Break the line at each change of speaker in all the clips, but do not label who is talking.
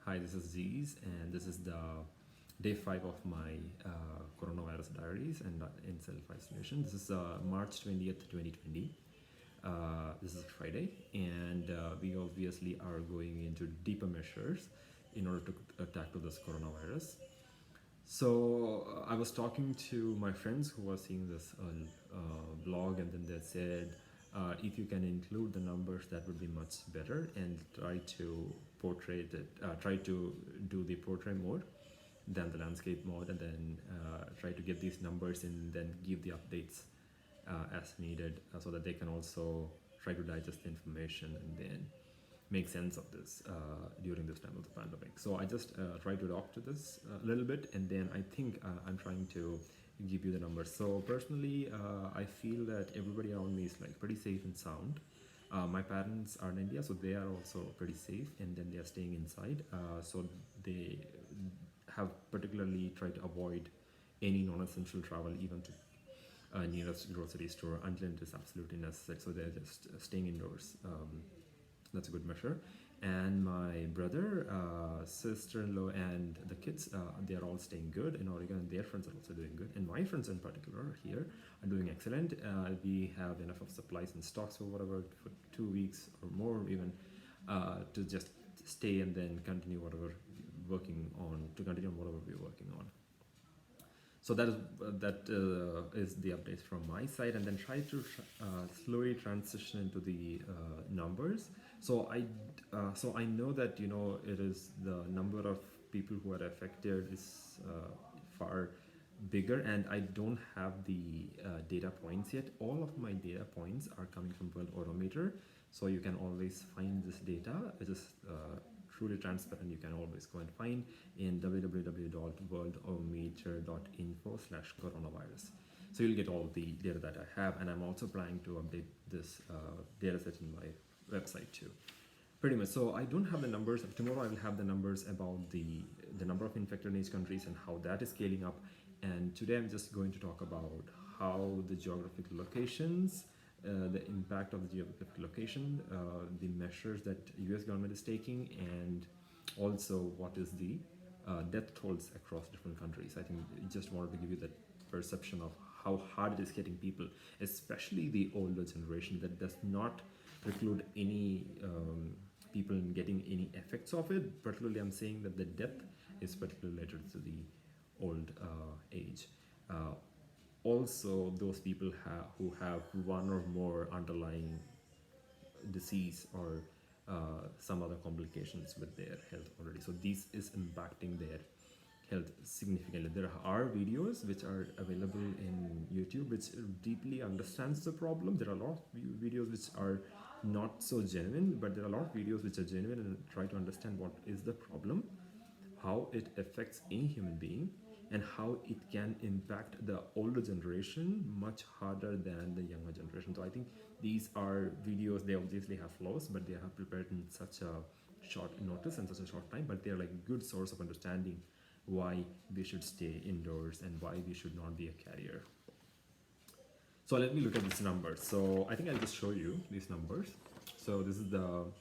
Hi, this is Zeez, and this is the day 5 of my coronavirus diaries and in self-isolation. This is March 20th, 2020. This is Friday, and we obviously are going into deeper measures in order to tackle this coronavirus. So I was talking to my friends who were seeing this blog, and then they said, if you can include the numbers, that would be much better, and try to portray it, try to do the portrait mode than the landscape mode, and then try to get these numbers and then give the updates as needed, so that they can also try to digest the information and then make sense of this during this time of the pandemic. So I just try to adopt to this a little bit, and then I think I'm trying to give you the numbers. So personally, I feel that everybody around me is like pretty safe and sound. My parents are in India, so they are also pretty safe, and then they are staying inside. So they have particularly tried to avoid any non-essential travel, even to nearest grocery store, until it is absolutely necessary. So they're just staying indoors. That's a good measure. And my brother, sister-in-law, and the kids, they are all staying good in Oregon, and their friends are also doing good. And my friends in particular here are doing excellent. We have enough of supplies and stocks for whatever, for 2 weeks or more even, to just stay and then continue whatever working on, to continue on whatever we're working on. So that is the updates from my side, and then try to slowly transition into the numbers. So I know that it is the number of people who are affected is far bigger, and I don't have the data points yet. All of my data points are coming from World Orometer, so you can always find this data. It is truly transparent. You can always go and find in www.worldorometer.info/coronavirus. So you'll get all the data that I have, and I'm also planning to update this data set in my website too. Pretty much. So I don't have the numbers. Tomorrow I will have the numbers about the number of infected in each countries and how that is scaling up. And today I'm just going to talk about how the geographic locations, the impact of the geographic location, the measures that US government is taking, and also what is the death tolls across different countries. I think I just wanted to give you that perception of how hard it is hitting people, especially the older generation that does not preclude any people in getting any effects of it. Particularly, I'm saying that the death is particularly related to the old age. Also, those people who have one or more underlying disease or some other complications with their health already. So this is impacting their health significantly. There are videos which are available in YouTube which deeply understands the problem. There are a lot of videos which are not so genuine, but there are a lot of videos which are genuine and try to understand what is the problem, how it affects any human being, and how it can impact the older generation much harder than the younger generation. So I think these are videos, they obviously have flaws, but they are prepared in such a short notice and such a short time, but they're like a good source of understanding why we should stay indoors and why we should not be a carrier. So let me look at these numbers. So I think I'll just show you these numbers. So this is the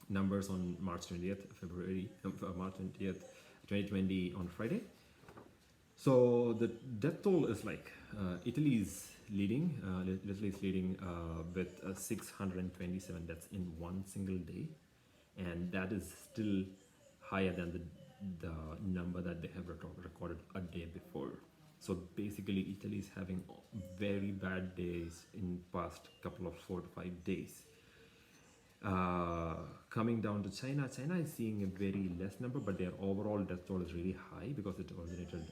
numbers on March 20th, March 20th, 2020 on Friday. So the death toll is like Italy is leading, with 627 deaths in one single day, and that is still higher than the number that they have recorded a day before. So basically, Italy is having very bad days in past couple of 4 to 5 days. Coming down to China is seeing a very less number, but their overall death toll is really high because it originated,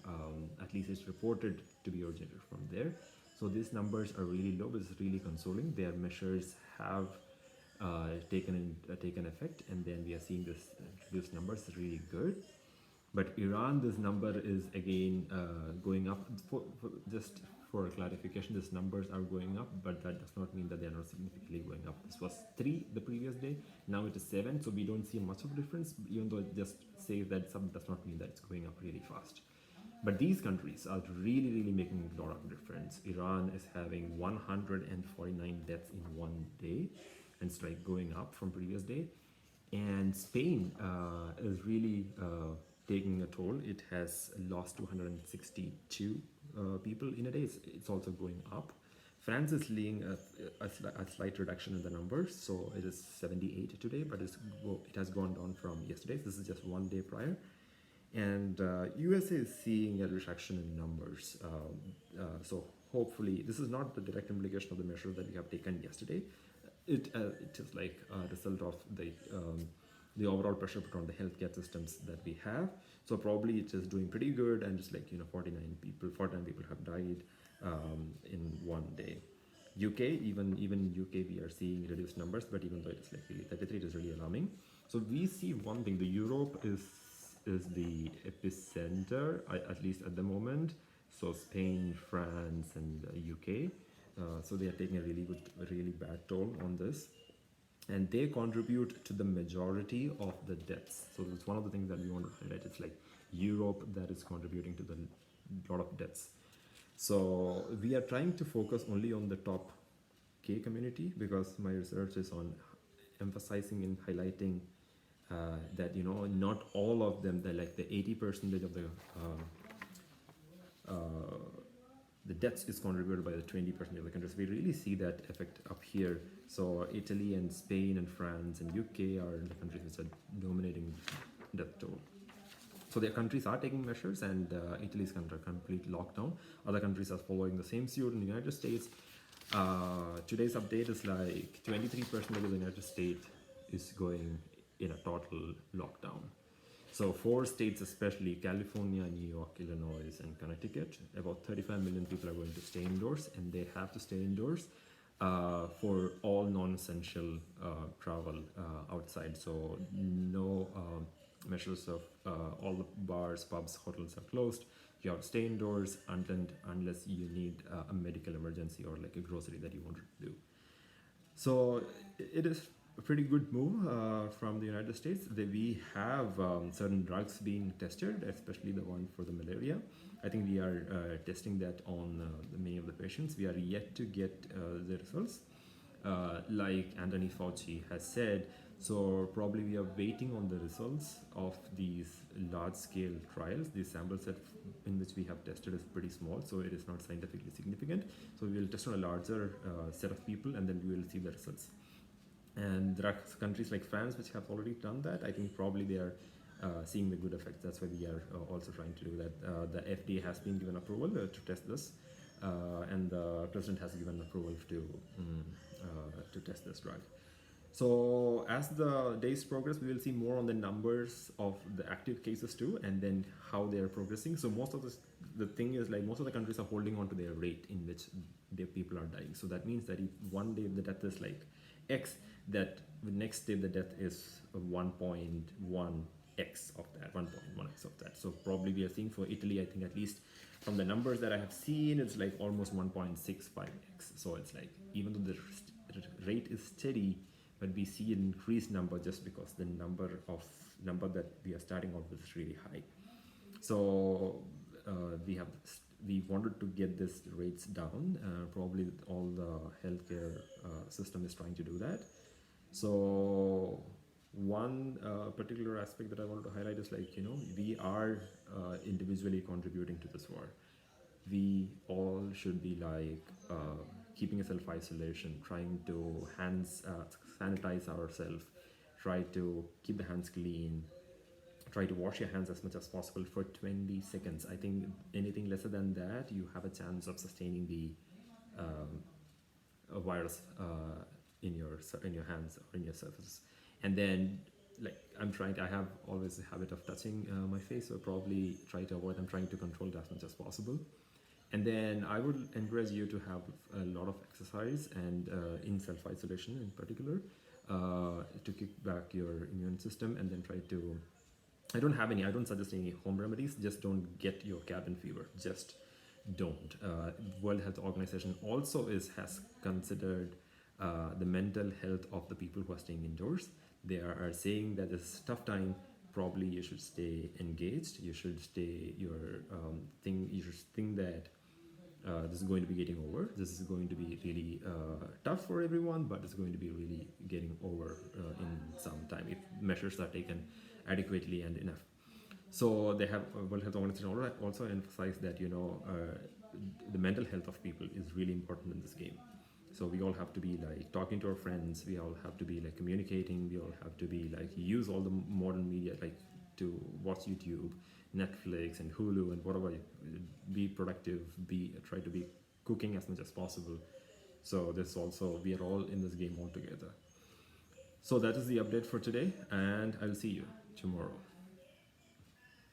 at least it's reported to be originated from there. So these numbers are really low, but it's really consoling. Their measures have taken effect, and then we are seeing these numbers really good. But Iran, this number is again going up. Just for clarification, these numbers are going up, but that does not mean that they are not significantly going up. This was 3 the previous day, now it is 7, so we don't see much of a difference, even though it just says that some does not mean that it's going up really fast. But these countries are really, really making a lot of difference. Iran is having 149 deaths in one day, and it's like going up from previous day. And Spain is really taking a toll. It has lost 262 people in a day. It's also going up. France is seeing a slight reduction in the numbers, so it is 78 today, but it has gone down from yesterday. This is just one day prior. And USA is seeing a reduction in numbers. So hopefully, this is not the direct implication of the measures that we have taken yesterday. It is like a result of the overall pressure put on the healthcare systems that we have. So probably it is doing pretty good, and just like 49 people have died in one day. UK, even UK, we are seeing reduced numbers, but even though it is like really 33, it is really alarming. So we see one thing: the Europe is the epicenter, at least at the moment. So Spain, France, and UK. So they are taking a really bad toll on this, and they contribute to the majority of the deaths. So it's one of the things that we want to highlight. It's like Europe that is contributing to the lot of deaths. So we are trying to focus only on the top K community, because my research is on emphasizing and highlighting that not all of them, they're like the 80% of the deaths is contributed by the 20% of the countries. We really see that effect up here. So Italy and Spain and France and UK are the countries which are dominating death toll. So their countries are taking measures, and Italy is under complete lockdown. Other countries are following the same suit. In the United States, today's update is like 23% of the United States is going in a total lockdown. So 4 states, especially California, New York, Illinois, and Connecticut, about 35 million people are going to stay indoors, and they have to stay indoors for all non-essential travel outside. So no measures of all the bars, pubs, hotels are closed. You have to stay indoors unless you need a medical emergency or like a grocery that you want to do. So it is a pretty good move from the United States. We have certain drugs being tested, especially the one for the malaria. I think we are testing that on many of the patients. We are yet to get the results. Like Anthony Fauci has said, so probably we are waiting on the results of these large-scale trials. The sample set in which we have tested is pretty small, so it is not scientifically significant. So we will test on a larger set of people, and then we will see the results. And there are countries like France which have already done that. I think probably they are seeing the good effects. That's why we are also trying to do that. The FDA has been given approval to test this, and the president has given approval to test this drug. So as the days progress, we will see more on the numbers of the active cases too, and then how they are progressing. So most of the thing is like most of the countries are holding on to their rate in which their people are dying. So that means that if one day the death is like X, that the next day the death is 1.1x of that, 1.1x of that. So probably we are seeing for Italy, I think at least from the numbers that I have seen, it's like almost 1.65x. So it's like even though the rate is steady, but we see an increased number just because the number that we are starting off with is really high. So we wanted to get these rates down. Probably all the healthcare system is trying to do that. So one particular aspect that I wanted to highlight is like we are individually contributing to this war. We all should be like keeping a self-isolation, trying to sanitize ourselves, try to keep the hands clean, try to wash your hands as much as possible for 20 seconds. I think anything lesser than that, you have a chance of sustaining the virus in your hands or in your surfaces. And then I have always a habit of touching my face, so probably try to avoid. I'm trying to control it as much as possible. And then I would encourage you to have a lot of exercise, and in self-isolation in particular, to kick back your immune system, and then try to, I don't suggest any home remedies. Just don't get your cabin fever. Just don't. World Health Organization also has considered the mental health of the people who are staying indoors. They are saying that this is a tough time. Probably you should stay engaged. You should stay you should think that This is going to be getting over. This is going to be really tough for everyone, but it's going to be really getting over in some time if measures are taken adequately and enough. So they have World Health Organization also emphasized that the mental health of people is really important in this game. So we all have to be like talking to our friends. We all have to be like communicating. We all have to be like use all the modern media like to watch YouTube, Netflix, and Hulu, and whatever. Be productive. Try to be cooking as much as possible. So this also we are all in this game all together. So that is the update for today, and I'll see you tomorrow.